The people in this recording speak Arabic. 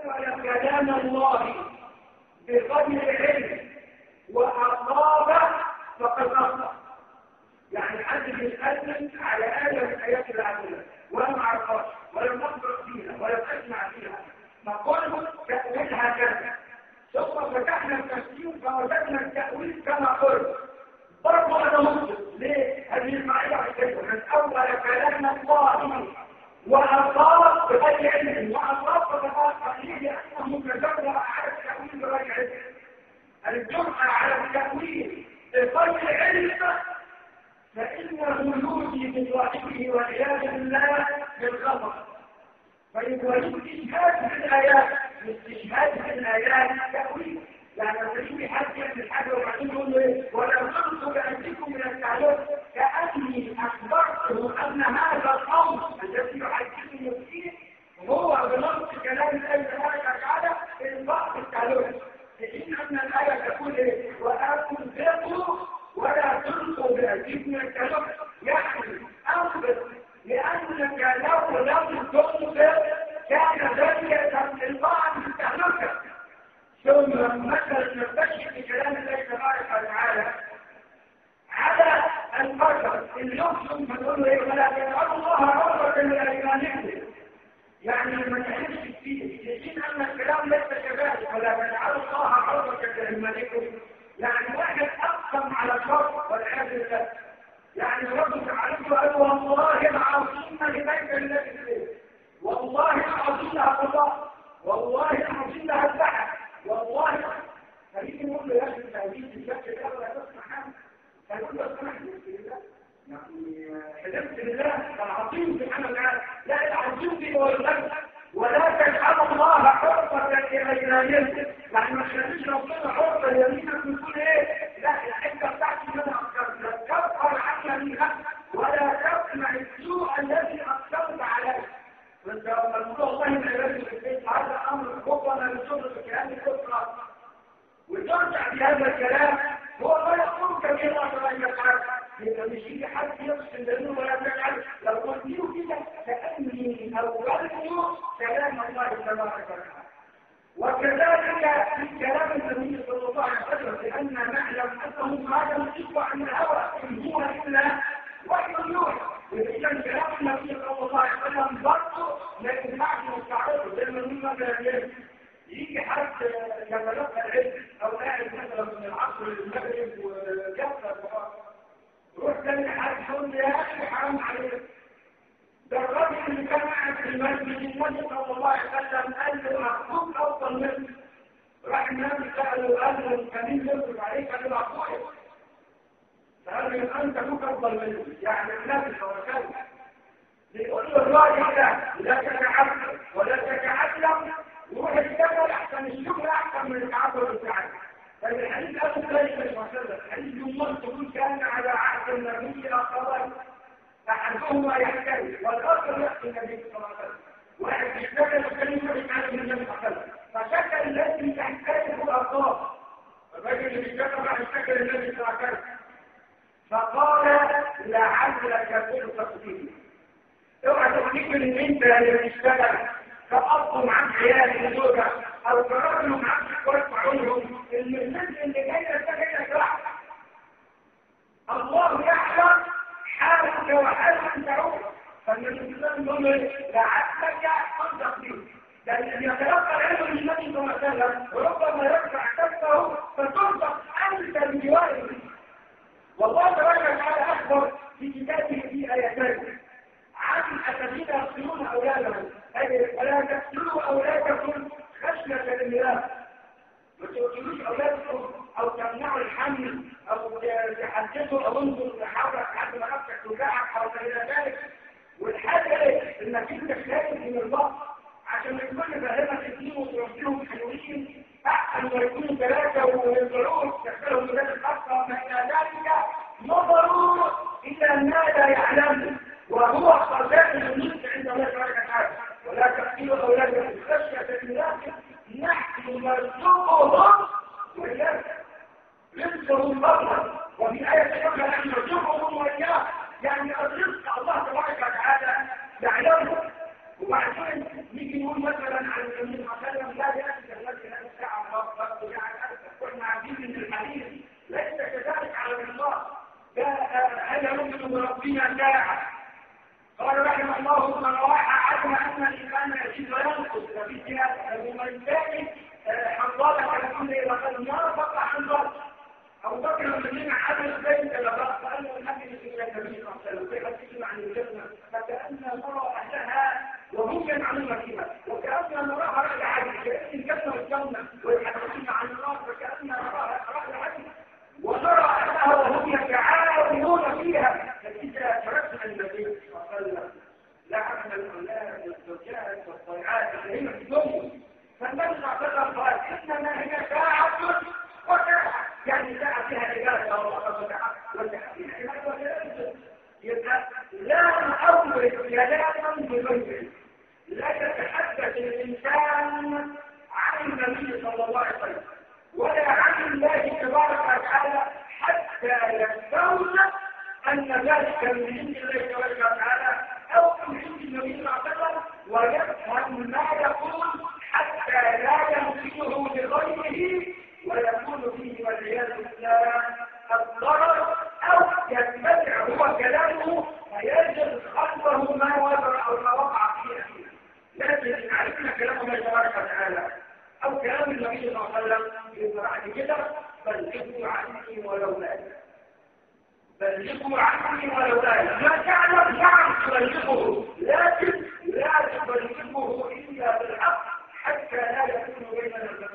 أول كلام الله بغير علم وأصاب فقد أخطأ. يعني حد بيتكلم على آية من آيات العقل ولا ما عرفهاش ولا نقرأ فيها ولا نسمع فيها، نقول تأويلها كذا، ثم فتحنا التفسير فوجدنا التأويل كما قلت. برضو أنا مسلم ليه؟ هذه المعية حكاية من أول كلام الله وأصاب بغير علم وأصاب فقد ليه لأنه متجرع على التأويل بغير علم. الجرأة على التأويل بغير علم فإنه يوجي بصاحبه والعياذ بالله بالخطأ. فيبقى الاستشهاد بالآيات، الاستشهاد بالآيات تأويل. يعني لما يجي حد يعمل حاجة وبعدين يقول له ايه؟ ولو كنت بأيديكم من التعليم كأني أخبرته أن هذا الأمر الذي يحدثني فيه هو بنص كلام الله تبارك وتعالى في بعض التعليم. إن الآية تقول ايه؟ وأنفقوا ولا تلقوا بأيديكم من التعليم، يعني أنفق لأنك لو لم تنفق كان ذلك تنقطع من التهلكة. ثم مثلا نستشهد بكلام الله تبارك وتعالى على البشر اللي يقسم فنقول له ايه؟ ولا تجعلوا الله عرضة لأيمانكم، يعني ما تحلفش فيه، لكن ان الكلام ليس كذلك. ولا تجعلوا الله عرضة لأيمانكم يعني واحد اقسم على الشر والعياذ بالله، يعني الرجل تعرفه قال والله العظيم لبيت الذي فيه، والله العظيم لها والله العظيم لها البحث، والله فليك نقول له يا اخي التهديد بالشكل ده ولا تسمع حاجه، فيقول له اسمح لله يعني حلفت بالله العظيم سبحانه وتعالى. لا العظيم دي هو الغيب، ولا تجعل الله حرة لأيمانكم، يعني ما تخليش ربنا حرة يمينك وتقول ايه؟ لا الحته بتاعتي ان انا اقدر لا تكفر عن يمينك ولا تسمع السوء الذي اقسمت عليه. وانت لما تقول والله ما يرد في البيت هذا امر خطوه من شغل كلام الكفر وترجع بهذا الكلام هو ما يقول كبير الله يفعل. يبقى مش يجي حد يقسم لانه ولا تفعل، لو قلت له كده كاني اولت كلام الله تبارك وتعالى. وكذلك في كلام النبي صلى الله عليه وسلم لأننا نعلم أنه ما ينطق عن الهوى إن هو إلا وحي يوحى. وإذا كلام النبي صلى الله عليه وسلم برضه لا ينفعش نستعرضه زي ما قلنا بالليل. يجي حد يتلقى العلم أو قاعد مثلا من العصر للمغرب وكفر روح تاني حد يقول لي يا أخي حرام عليك. ده الراجل اللي كان قاعد في المسجد النبي صلى الله عليه وسلم قال له مخلوق افضل منه. راح النبي ساله قال له كمين يصرف عليك؟ قال له اخويا. قال له انت ابوك افضل منه، يعني النبي صلى الله عليه وسلم بيقول له الراجل ده لا تتعلم ولا تتعلم وروح الجبل احسن الشغل احسن من التعبد بتاعك. فالحديث قال له صلى الله عليه وسلم حديث يوم تقول كان على عهد النبي اخوين أحدهما يحتاج والآخر يحكي النبي صلى الله عليه وسلم. واحد يحتاج الكلمة يتعلم من النبي صلى الله عليه وسلم، فشكل الذي تحتاجه الأطراف. الرجل اللي بيشتغل بعد شكل النبي صلى الله عليه وسلم فقال لعلك فرصة فيه. اوعى تفتكر ان انت اللي بتشتغل كأب معاك عيال وزوجة او كراجل معاك شوية عيونهم الناس اللي جاية تجيلك راحة. الله يعلم حالك وحالك تعود. فالنبي صلى الله عليه وسلم يقول لعلك تصدق فيه. لأن يتلقى العلم من النبي صلى الله عليه وسلم وربما يرفع كفه فتصدق أنت بجواره. والله تبارك وتعالى أخبر في كتابه في آيتين عن الذين يقتلون أولادهم، أي ولا تقتلوا أولادكم خشية الإملاق. ما تقتلوش أولادكم أو تمنعوا الحمل أو تحدثوا أو انظروا لحاجة لحد ما نفسك توجعك أو إلى ذلك. والحاجة إيه؟ إنك أنت خايف من الله عشان يكون فاهمك الدين وتربيهم حلوين أحسن ما يكونوا ثلاثة ويطلعون تدخلهم بلاد الخاصة. ما إلى ذلك نظروا إلى ما لا يعلم وهو خزائن الرزق عند الله تبارك وتعالى. ولا تقتلوا أولادكم خشية الإملاق نحن نرزقهم وإياكم. رزقهم بطلا وفي آية أخرى نحن نرزقهم وإياكم، يعني الرزق الله تبارك وتعالى يعلمه. وبعدين نيجي نقول مثلا عن النبي صلى الله عليه وسلم النبي صلى الله عليه وسلم ويفهم ما يقول حتى لا ينقله لغيره ويكون فيه والعياذ بالله الضرر او يتبع هو كلامه فيجد خلفه ما وقع او ما وقع فيه. لكن عرفنا كلام الله تبارك وتعالى او كلام النبي صلى الله عليه وسلم يبقى بعد كده بلغوا عني ولو آية. بلغوا عني ولو آية. ما تعلم تبلغه لكن لا تبلغه الا بالحق حتى لا يكون بيننا